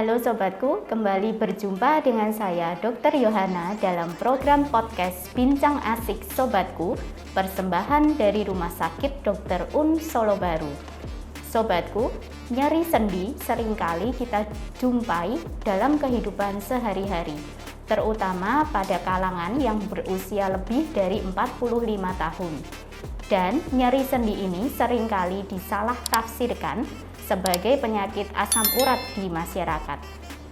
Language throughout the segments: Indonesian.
Halo sobatku, kembali berjumpa dengan saya Dr. Yohana dalam program podcast Bincang Asik Sobatku, persembahan dari Rumah Sakit Dr. Un Solo Baru. Sobatku, nyeri sendi seringkali kita jumpai dalam kehidupan sehari-hari, terutama pada kalangan yang berusia lebih dari 45 tahun. Dan nyeri sendi ini seringkali disalah tafsirkan sebagai penyakit asam urat di masyarakat.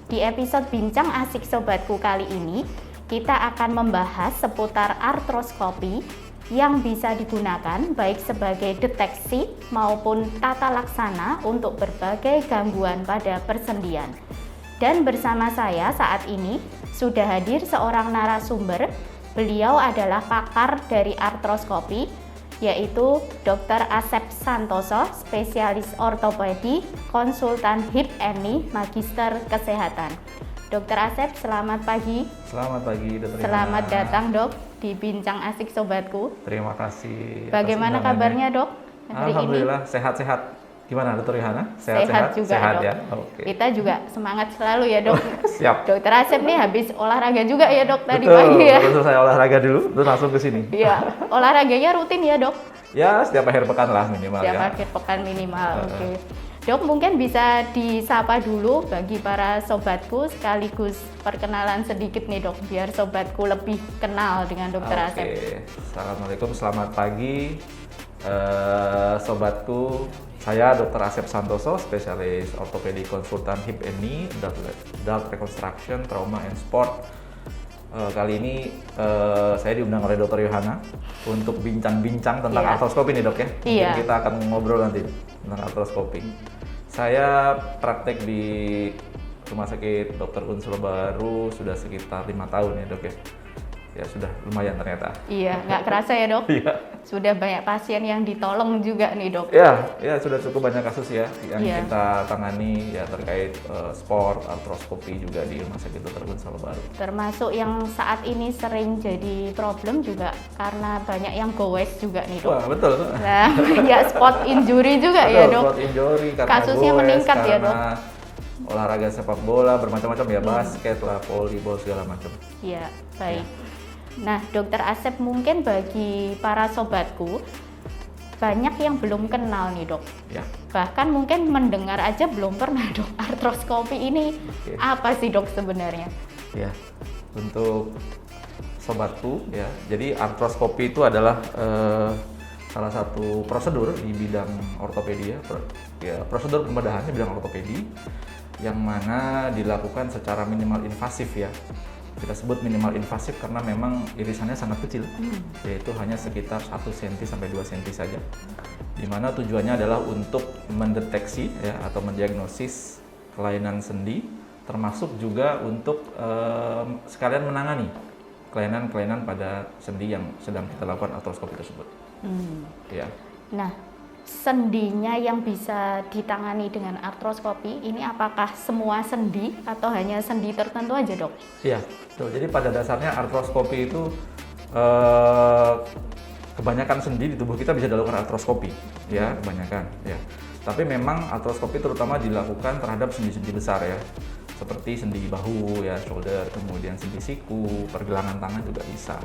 Di episode Bincang Asik Sobatku kali ini, kita akan membahas seputar artroskopi yang bisa digunakan baik sebagai deteksi maupun tata laksana untuk berbagai gangguan pada persendian. Dan bersama saya saat ini sudah hadir seorang narasumber. Beliau adalah pakar dari artroskopi, yaitu Dr. Asep Santoso, spesialis ortopedi, konsultan hip and knee, magister kesehatan. Dr. Asep, selamat pagi. Selamat pagi, Dr. Selamat datang, Dok, di Bincang Asik Sobatku. Terima kasih. Bagaimana kabarnya, Dok? Alhamdulillah, sehat-sehat. Gimana, Dr. Yohana? Sehat juga, sehat, Dok. Ya? Okay. Kita juga semangat selalu ya, Dok. Siap. Dr. Asep nih habis olahraga juga ya, Dok, tadi Betul, pagi ya. betul, saya olahraga dulu, terus langsung ke sini. Iya, olahraganya rutin ya, Dok? Ya, setiap akhir pekan lah minimal Setiap ya. akhir pekan minimal, oke. Dok, mungkin bisa disapa dulu bagi para sobatku, sekaligus perkenalan sedikit nih, Dok, biar sobatku lebih kenal dengan Dr. Asep. Oke, Assalamualaikum, selamat pagi sobatku. Saya Dr. Asep Santoso, spesialis ortopedi konsultan hip and knee, adult reconstruction, trauma and sport. Kali ini saya diundang oleh Dr. Yohana untuk bincang-bincang tentang artroskopi nih, Dok ya. Iya. Mungkin kita akan ngobrol nanti tentang artroskopi. Saya praktek di Rumah Sakit Dr. Un Solo Baru sudah sekitar 5 tahun ya, Dok ya. Ya sudah lumayan ternyata. Iya, nggak kerasa ya, Dok? Iya. Sudah banyak pasien yang ditolong juga nih, Dok. Ya sudah cukup banyak kasus ya yang Iya. kita tangani ya terkait sport, artroskopi juga di Rumah Sakit Dr. Un Solo Baru. Termasuk yang saat ini sering jadi problem juga karena banyak yang gowes juga nih, Dok. Wah, betul. Nah, ya spot injury juga ya, Dok. Sport injury karena Kasusnya goes, meningkat ya, Dok. karena olahraga sepak bola bermacam-macam ya, basket lah, volleyball segala macam. Iya, baik. Nah, Dr. Asep, mungkin bagi para sobatku banyak yang belum kenal nih, Dok. Ya. Bahkan mungkin mendengar aja belum pernah, Dok. Artroskopi ini apa sih, Dok, sebenarnya? Ya. Untuk sobatku ya. Jadi artroskopi itu adalah salah satu prosedur di bidang ortopedi ya. Prosedur pembedahan di bidang ortopedi yang mana dilakukan secara minimal invasif ya. Kita sebut minimal invasif karena memang irisannya sangat kecil, yaitu hanya sekitar 1 cm sampai 2 cm saja. Di mana tujuannya adalah untuk mendeteksi ya atau mendiagnosis kelainan sendi, termasuk juga untuk sekalian menangani kelainan-kelainan pada sendi yang sedang kita lakukan artroskopi tersebut. Ya. Nah, sendinya yang bisa ditangani dengan artroskopi ini apakah semua sendi atau hanya sendi tertentu aja, Dok? Iya, betul. Jadi pada dasarnya artroskopi itu kebanyakan sendi di tubuh kita bisa dilakukan artroskopi, ya kebanyakan. Ya. Tapi memang artroskopi terutama dilakukan terhadap sendi-sendi besar ya, seperti sendi bahu ya, shoulder, kemudian sendi siku, pergelangan tangan juga bisa.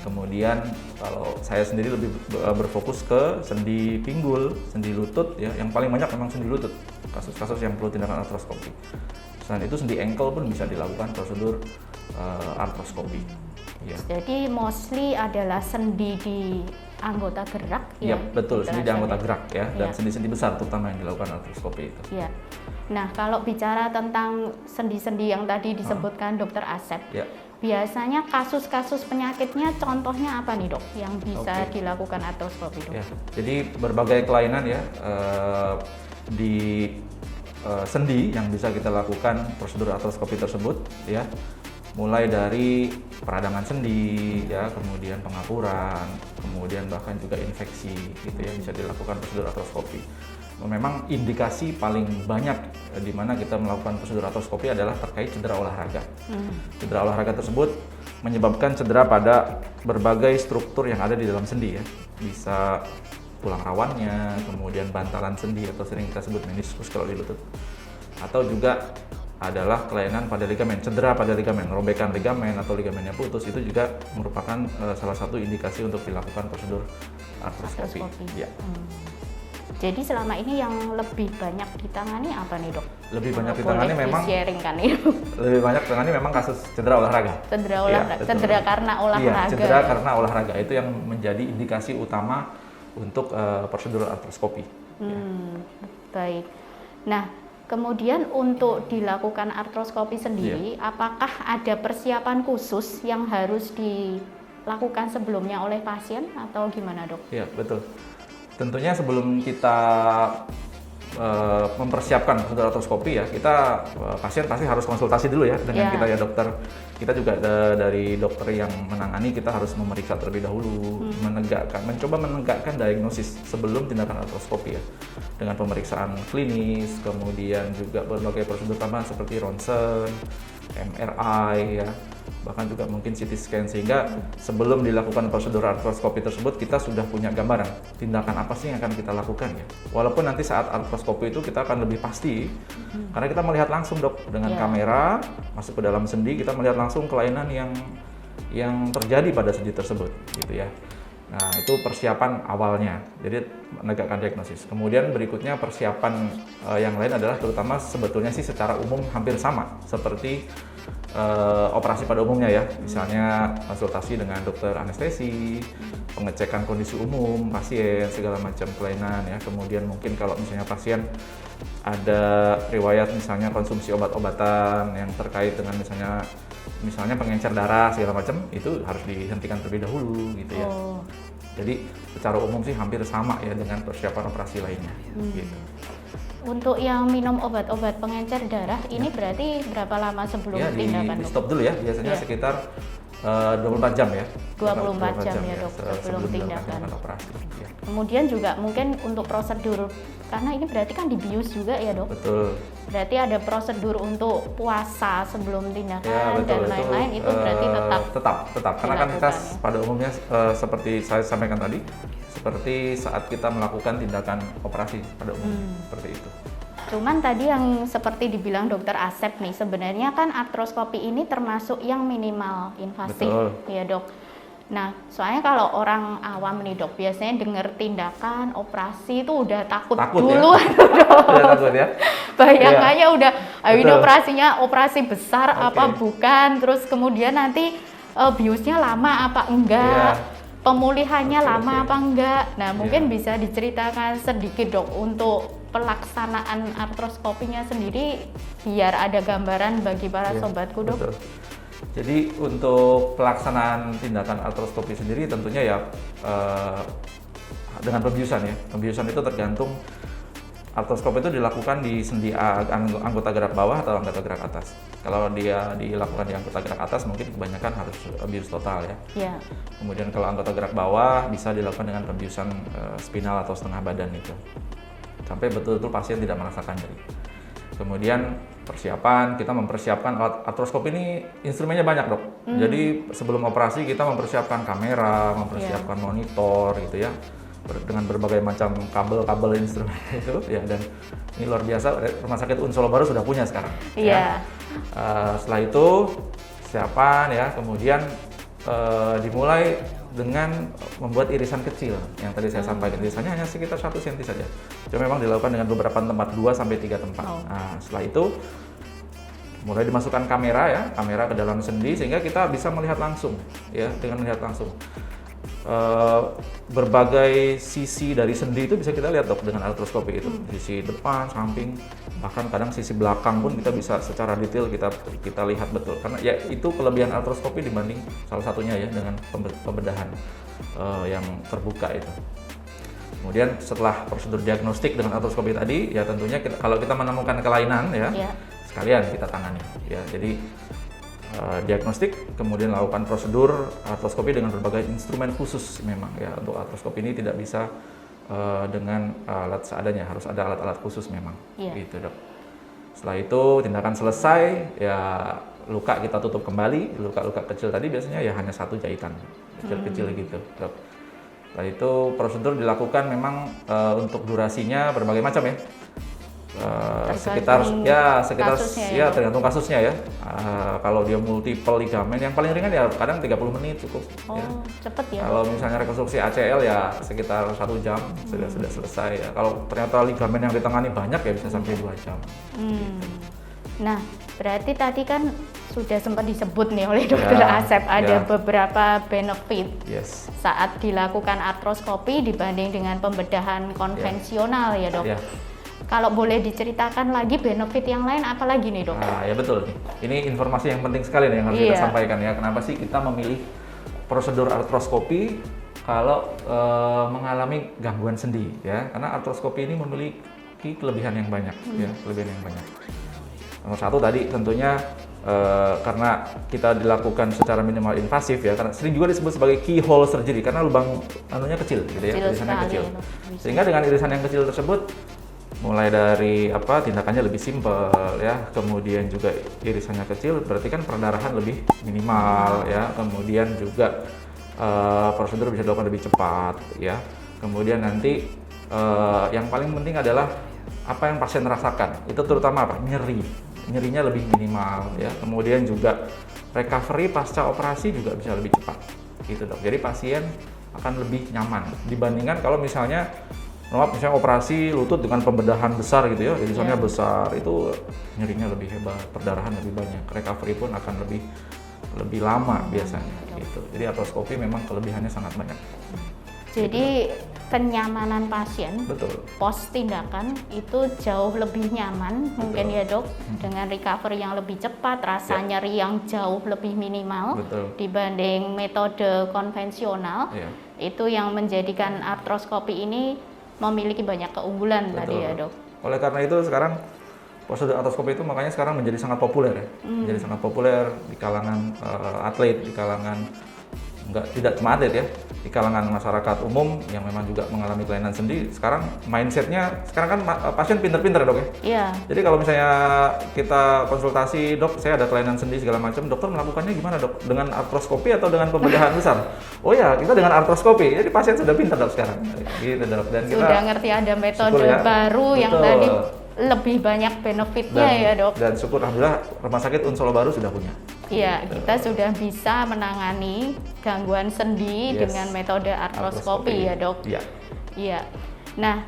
Kemudian kalau saya sendiri lebih berfokus ke sendi pinggul, sendi lutut ya, yang paling banyak memang sendi lutut, kasus-kasus yang perlu tindakan artroskopi. Selain itu sendi ankle pun bisa dilakukan prosedur artroskopi. Ya. Jadi mostly adalah sendi di anggota gerak ya? Iya, betul, sendi di anggota gerak ya, dan sendi-sendi besar terutama yang dilakukan artroskopi itu. Iya. Nah, kalau bicara tentang sendi-sendi yang tadi disebutkan Dr. Asep, biasanya kasus-kasus penyakitnya contohnya apa nih, Dok, yang bisa dilakukan artroskopi, Dok? Ya, jadi berbagai kelainan ya di sendi yang bisa kita lakukan prosedur artroskopi tersebut ya, mulai dari peradangan sendi ya, kemudian pengapuran, kemudian bahkan juga infeksi gitu ya, bisa dilakukan prosedur artroskopi. Memang indikasi paling banyak di mana kita melakukan prosedur artroskopi adalah terkait cedera olahraga. Cedera olahraga tersebut menyebabkan cedera pada berbagai struktur yang ada di dalam sendi ya. Bisa tulang rawannya, kemudian bantalan sendi atau sering kita sebut meniskus kalau di lutut. Atau juga adalah kelainan pada ligamen, cedera pada ligamen, robekan ligamen atau ligamennya putus, itu juga merupakan salah satu indikasi untuk dilakukan prosedur artroskopi. Ya. Jadi selama ini yang lebih banyak ditangani apa nih dok? Lebih banyak ditangani memang sharing kan itu. Lebih banyak ditangani memang kasus cedera olahraga. Cedera karena olahraga. Iya, cedera karena olahraga itu yang menjadi indikasi utama untuk prosedur artroskopi. Baik. Nah, kemudian untuk dilakukan artroskopi sendiri, apakah ada persiapan khusus yang harus dilakukan sebelumnya oleh pasien atau gimana dok? Iya, betul. Tentunya sebelum kita mempersiapkan prosedur artroskopi ya, kita pasien pasti harus konsultasi dulu ya dengan kita ya dokter. Kita juga dari dokter yang menangani, kita harus memeriksa terlebih dahulu, mencoba menegakkan diagnosis sebelum tindakan artroskopi ya, dengan pemeriksaan klinis, kemudian juga berbagai prosedur tambahan seperti ronsen, MRI ya, bahkan juga mungkin CT scan, sehingga sebelum dilakukan prosedur artroskopi tersebut kita sudah punya gambaran tindakan apa sih yang akan kita lakukan ya. Walaupun nanti saat artroskopi itu kita akan lebih pasti karena kita melihat langsung dok dengan kamera masuk ke dalam sendi, kita melihat langsung kelainan yang terjadi pada sendi tersebut gitu ya. Nah, itu persiapan awalnya, jadi menegakkan diagnosis. Kemudian berikutnya persiapan yang lain adalah terutama sebetulnya sih secara umum hampir sama seperti operasi pada umumnya ya, misalnya konsultasi dengan dokter anestesi, pengecekan kondisi umum pasien, segala macam kelainan ya. Kemudian mungkin kalau misalnya pasien ada riwayat misalnya konsumsi obat-obatan yang terkait dengan misalnya pengencer darah segala macam, itu harus dihentikan terlebih dahulu gitu ya. Jadi secara umum sih hampir sama ya dengan persiapan operasi lainnya. Gitu. Untuk yang minum obat-obat pengencer darah ini berarti berapa lama sebelum tindakan? Di stop dulu ya, biasanya sekitar 24 jam ya. 24 jam ya dok sebelum tindakan operasi. Ya. Kemudian juga mungkin untuk prosedur, karena ini berarti kan dibius juga ya dok? Betul. Berarti ada prosedur untuk puasa sebelum tindakan dan lain-lain, itu berarti tetap. Karena kan kita pada umumnya seperti saya sampaikan tadi, seperti saat kita melakukan tindakan operasi pada umumnya seperti itu. Cuman tadi yang seperti dibilang dokter Asep nih, sebenarnya kan artroskopi ini termasuk yang minimal invasif. Betul. Ya dok. Nah, soalnya kalau orang awam nih dok, biasanya dengar tindakan operasi itu udah takut duluan ya? Udah takut ya? Bayangannya udah, ini operasinya operasi besar apa bukan, terus kemudian nanti biusnya lama apa enggak, pemulihannya lama apa enggak. Nah, mungkin bisa diceritakan sedikit dok untuk pelaksanaan artroskopinya sendiri biar ada gambaran bagi para sobatku dok. Betul. Jadi untuk pelaksanaan tindakan artroskopi sendiri tentunya ya dengan pembiusan ya. Pembiusan itu tergantung, artroskopi itu dilakukan di sendi anggota gerak bawah atau anggota gerak atas. Kalau dia dilakukan di anggota gerak atas mungkin kebanyakan harus bius total ya. Kemudian kalau anggota gerak bawah bisa dilakukan dengan pembiusan spinal atau setengah badan itu, sampai betul-betul pasien tidak merasakan nyeri. Kemudian persiapan, kita mempersiapkan alat artroskopi ini instrumennya banyak dok. Jadi sebelum operasi kita mempersiapkan kamera, mempersiapkan monitor gitu ya, dengan berbagai macam kabel instrumen itu ya. Dan ini luar biasa, Rumah Sakit UN Solo Baru sudah punya sekarang. Ya. Setelah itu persiapan ya, kemudian dimulai dengan membuat irisan kecil yang tadi saya sampaikan. Irisannya hanya sekitar 1 cm saja. Cuma memang dilakukan dengan beberapa tempat, 2-3 tempat. Nah, setelah itu mulai dimasukkan kamera ke dalam sendi sehingga kita bisa melihat langsung ya, dengan melihat langsung berbagai sisi dari sendi itu bisa kita lihat dok dengan artroskopi itu. Sisi depan, samping, bahkan kadang sisi belakang pun kita bisa secara detail kita lihat betul. Karena ya itu kelebihan artroskopi dibanding salah satunya ya dengan pembedahan yang terbuka itu. Kemudian setelah prosedur diagnostik dengan artroskopi tadi ya, tentunya kalau kita menemukan kelainan ya sekalian kita tangani ya. Jadi diagnostik, kemudian lakukan prosedur artroskopi dengan berbagai instrumen khusus memang ya. Untuk artroskopi ini tidak bisa dengan alat seadanya, harus ada alat-alat khusus memang gitu dok. Setelah itu tindakan selesai ya, luka kita tutup kembali. Luka-luka kecil tadi biasanya ya hanya 1 jahitan kecil-kecil gitu dok. Setelah itu prosedur dilakukan memang untuk durasinya berbagai macam ya. sekitar kasusnya ya tergantung kasusnya ya. Kalau dia multiple ligamen yang paling ringan ya kadang 30 menit cukup. Oh, Ya. cepet ya. Kalau misalnya rekonstruksi ACL ya sekitar 1 jam sudah selesai ya. Kalau ternyata ligamen yang ditangani banyak ya bisa sampai 2 jam. Nah, berarti tadi kan sudah sempat disebut nih oleh Dokter Ya, Asep ada ya. beberapa benefit Yes. saat dilakukan artroskopi dibanding dengan pembedahan konvensional ya Dok. Ya. Kalau boleh diceritakan lagi benefit yang lain apa lagi nih Dok? Nah, ya betul nih. Ini informasi yang penting sekali nih yang harus kita Iya. sampaikan ya. Kenapa sih kita memilih prosedur artroskopi kalau mengalami gangguan sendi ya? Karena artroskopi ini memiliki kelebihan yang banyak ya, kelebihan yang banyak. Nomor satu tadi tentunya karena kita dilakukan secara minimal invasif ya, karena sering juga disebut sebagai keyhole surgery karena lubang anunya kecil gitu ya, Kecil irisannya sekali, kecil. ya, Dok. Sehingga dengan irisan yang kecil tersebut mulai dari tindakannya lebih simpel ya, kemudian juga irisannya kecil berarti kan perdarahan lebih minimal ya, kemudian juga prosedur bisa dilakukan lebih cepat ya, kemudian nanti yang paling penting adalah apa yang pasien rasakan itu terutama nyerinya lebih minimal ya, kemudian juga recovery pasca operasi juga bisa lebih cepat gitu dok. Jadi pasien akan lebih nyaman dibandingkan kalau misalnya operasi lutut dengan pembedahan besar gitu ya, irisannya besar, itu nyerinya lebih hebat, perdarahan lebih banyak, recovery pun akan lebih lama biasanya gitu. Jadi artroskopi memang kelebihannya sangat banyak. Jadi kenyamanan pasien Betul. pos tindakan itu jauh lebih nyaman mungkin ya Dok, dengan recovery yang lebih cepat, rasa nyeri yang jauh lebih minimal Betul. dibanding metode konvensional. Ya. Itu yang menjadikan artroskopi ini memiliki banyak keunggulan tadi ya Dok. Oleh karena itu sekarang prosedur artroskopi itu makanya sekarang menjadi sangat populer ya. Menjadi sangat populer di kalangan atlet, di kalangan tidak cuma atlet ya, di kalangan masyarakat umum yang memang juga mengalami kelainan sendi. Sekarang mindsetnya, sekarang kan pasien pinter-pinter dok ya. Iya. Jadi kalau misalnya kita konsultasi, dok saya ada kelainan sendi segala macam, dokter melakukannya gimana dok? Dengan artroskopi atau dengan pembedahan besar? Oh ya, kita dengan artroskopi. Jadi pasien sudah pinter dok sekarang. Gitu dok. Dan kita Sudah ngerti ada metode ya. baru yang Betul. tadi lebih banyak benefitnya ya Dok. Dan syukur alhamdulillah Rumah Sakit Un Solo Baru sudah punya. Iya, kita sudah bisa menangani gangguan sendi dengan metode artroskopi ya Dok. Iya. Iya. Nah,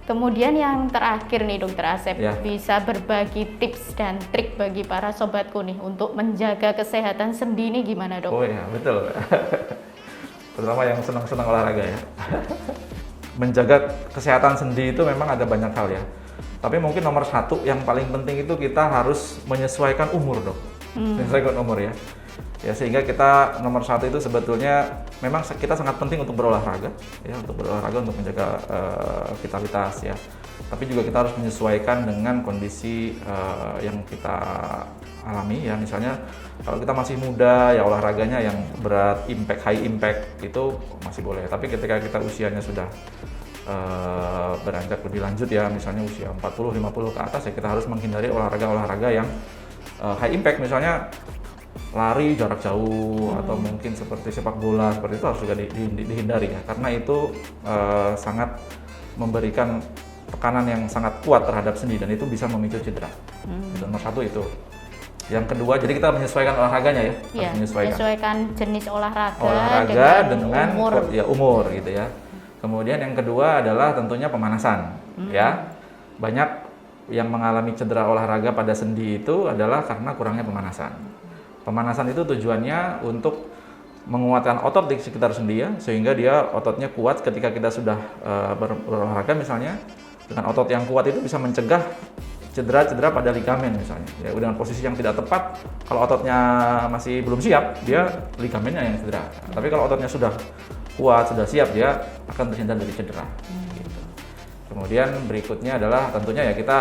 kemudian yang terakhir nih Dokter Asep, bisa berbagi tips dan trik bagi para sobatku nih untuk menjaga kesehatan sendi ini gimana Dok? Oh iya, betul. Terutama yang senang-senang olahraga ya. Menjaga kesehatan sendi itu memang ada banyak hal ya. Tapi mungkin nomor satu yang paling penting itu kita harus menyesuaikan umur dok. Menyesuaikan umur ya. Ya sehingga kita nomor satu itu sebetulnya memang kita sangat penting untuk berolahraga ya, untuk berolahraga untuk menjaga vitalitas ya. Tapi juga kita harus menyesuaikan dengan kondisi yang kita alami ya. Misalnya kalau kita masih muda ya olahraganya yang berat, high impact itu masih boleh. Tapi ketika kita usianya sudah beranjak lebih lanjut ya, misalnya usia 40-50 ke atas ya, kita harus menghindari olahraga-olahraga yang high impact, misalnya lari jarak jauh atau mungkin seperti sepak bola, seperti itu harus juga dihindari ya, karena itu sangat memberikan tekanan yang sangat kuat terhadap sendi dan itu bisa memicu cedera. Itu nomor satu itu. Yang kedua, jadi kita menyesuaikan olahraganya ya, Iya, menyesuaikan jenis olahraga dengan umur gitu ya. Kemudian yang kedua adalah tentunya pemanasan ya. Banyak yang mengalami cedera olahraga pada sendi itu adalah karena kurangnya pemanasan. Pemanasan itu tujuannya untuk menguatkan otot di sekitar sendi ya, sehingga dia ototnya kuat ketika kita sudah berolahraga misalnya. Dengan otot yang kuat itu bisa mencegah cedera-cedera pada ligamen misalnya. Ya, dengan posisi yang tidak tepat, kalau ototnya masih belum siap, dia ligamennya yang cedera. Tapi kalau ototnya sudah kuat, sudah siap, dia akan terhindar dari cedera. Gitu. Kemudian berikutnya adalah tentunya ya kita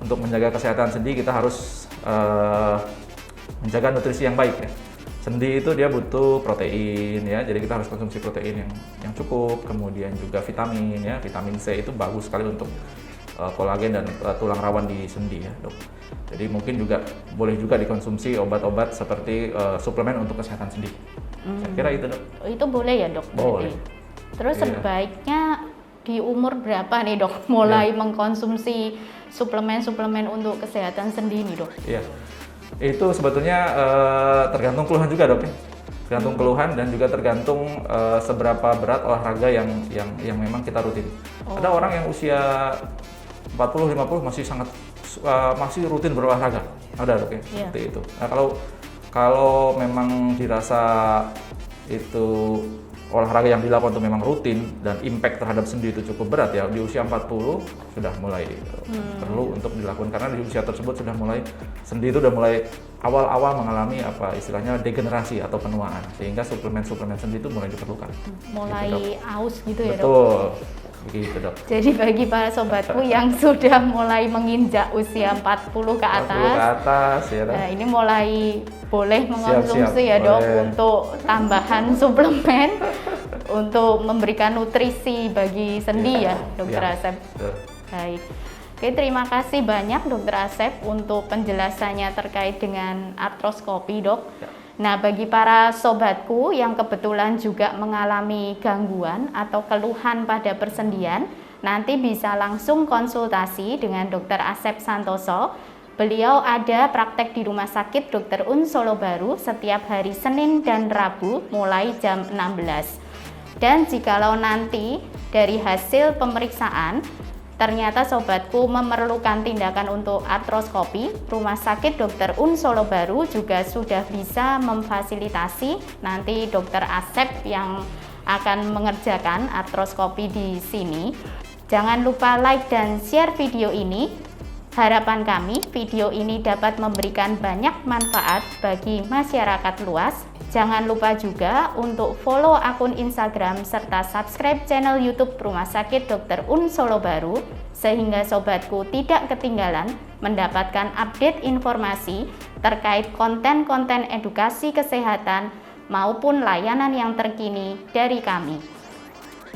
untuk menjaga kesehatan sendi kita harus menjaga nutrisi yang baik ya. Sendi itu dia butuh protein ya, jadi kita harus konsumsi protein yang cukup. Kemudian juga vitamin ya, vitamin C itu bagus sekali untuk kolagen dan tulang rawan di sendi ya dok. Jadi mungkin juga boleh juga dikonsumsi obat-obat seperti suplemen untuk kesehatan sendi. Saya kira itu dok. Itu boleh ya dok? Boleh. Terus sebaiknya di umur berapa nih dok mulai mengkonsumsi suplemen-suplemen untuk kesehatan sendi nih dok? Iya, itu sebetulnya tergantung keluhan juga dok ya. Tergantung keluhan dan juga tergantung seberapa berat olahraga yang memang kita rutin. Ada orang yang usia 40-50 masih masih rutin berolahraga, ada dok ya, seperti itu. Nah kalau memang dirasa itu olahraga yang dilakukan itu memang rutin dan impact terhadap sendi itu cukup berat ya, di usia 40 sudah mulai perlu untuk dilakukan, karena di usia tersebut sudah mulai sendi itu udah mulai awal-awal mengalami apa istilahnya degenerasi atau penuaan, sehingga suplemen-suplemen sendi itu mulai diperlukan. Mulai gitu, aus gitu ya dok? Betul, begitu dok. Jadi bagi para sobatku yang sudah mulai menginjak usia 40 ke atas, ya dok. Nah ini mulai boleh mengonsumsi siap, ya dok boleh. untuk tambahan suplemen untuk memberikan nutrisi bagi sendi ya dokter Asep. Baik. Oke, terima kasih banyak dokter Asep untuk penjelasannya terkait dengan artroskopi dok. Nah bagi para sobatku yang kebetulan juga mengalami gangguan atau keluhan pada persendian, nanti bisa langsung konsultasi dengan dokter Asep Santoso. Beliau ada praktek di Rumah Sakit Dr. Un Solobaru setiap hari Senin dan Rabu mulai jam 16. Dan jikalau nanti dari hasil pemeriksaan ternyata sobatku memerlukan tindakan untuk artroskopi, Rumah Sakit Dr. Un Solobaru juga sudah bisa memfasilitasi nanti dokter Asep yang akan mengerjakan artroskopi di sini. Jangan lupa like dan share video ini. Harapan kami, video ini dapat memberikan banyak manfaat bagi masyarakat luas. Jangan lupa juga untuk follow akun Instagram serta subscribe channel YouTube Rumah Sakit Dr. Un Solobaru, sehingga sobatku tidak ketinggalan mendapatkan update informasi terkait konten-konten edukasi kesehatan maupun layanan yang terkini dari kami.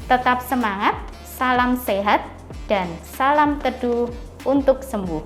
Tetap semangat, salam sehat, dan salam teduh untuk sembuh.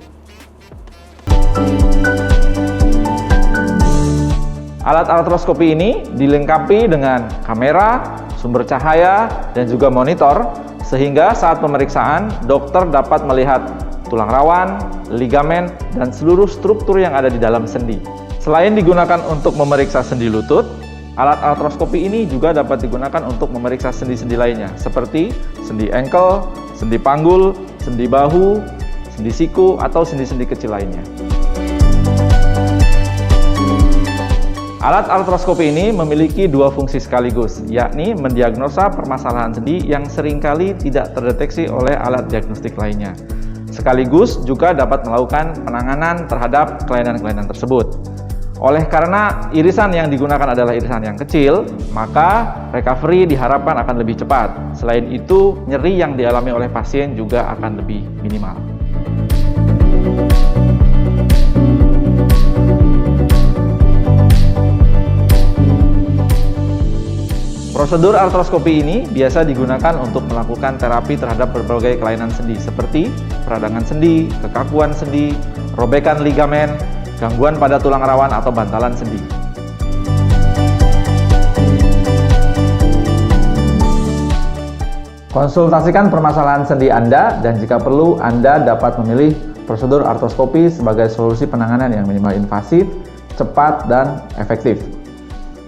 Alat artroskopi ini dilengkapi dengan kamera, sumber cahaya, dan juga monitor, sehingga saat pemeriksaan dokter dapat melihat tulang rawan, ligamen, dan seluruh struktur yang ada di dalam sendi. Selain digunakan untuk memeriksa sendi lutut, alat artroskopi ini juga dapat digunakan untuk memeriksa sendi-sendi lainnya, seperti sendi ankle, sendi panggul, sendi bahu, sendi siku, atau sendi-sendi kecil lainnya. Alat artroskopi ini memiliki dua fungsi sekaligus, yakni mendiagnosa permasalahan sendi yang seringkali tidak terdeteksi oleh alat diagnostik lainnya. Sekaligus juga dapat melakukan penanganan terhadap kelainan-kelainan tersebut. Oleh karena irisan yang digunakan adalah irisan yang kecil, maka recovery diharapkan akan lebih cepat. Selain itu, nyeri yang dialami oleh pasien juga akan lebih minimal. Prosedur artroskopi ini biasa digunakan untuk melakukan terapi terhadap berbagai kelainan sendi seperti peradangan sendi, kekakuan sendi, robekan ligamen, gangguan pada tulang rawan atau bantalan sendi. Konsultasikan permasalahan sendi Anda, dan jika perlu Anda dapat memilih prosedur artroskopi sebagai solusi penanganan yang minimal invasif, cepat, dan efektif.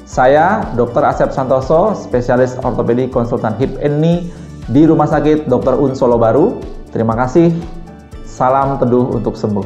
Saya, Dr. Asep Santoso, spesialis ortopedi konsultan hip and knee di Rumah Sakit Dr. Un Solobaru. Terima kasih. Salam teduh untuk sembuh.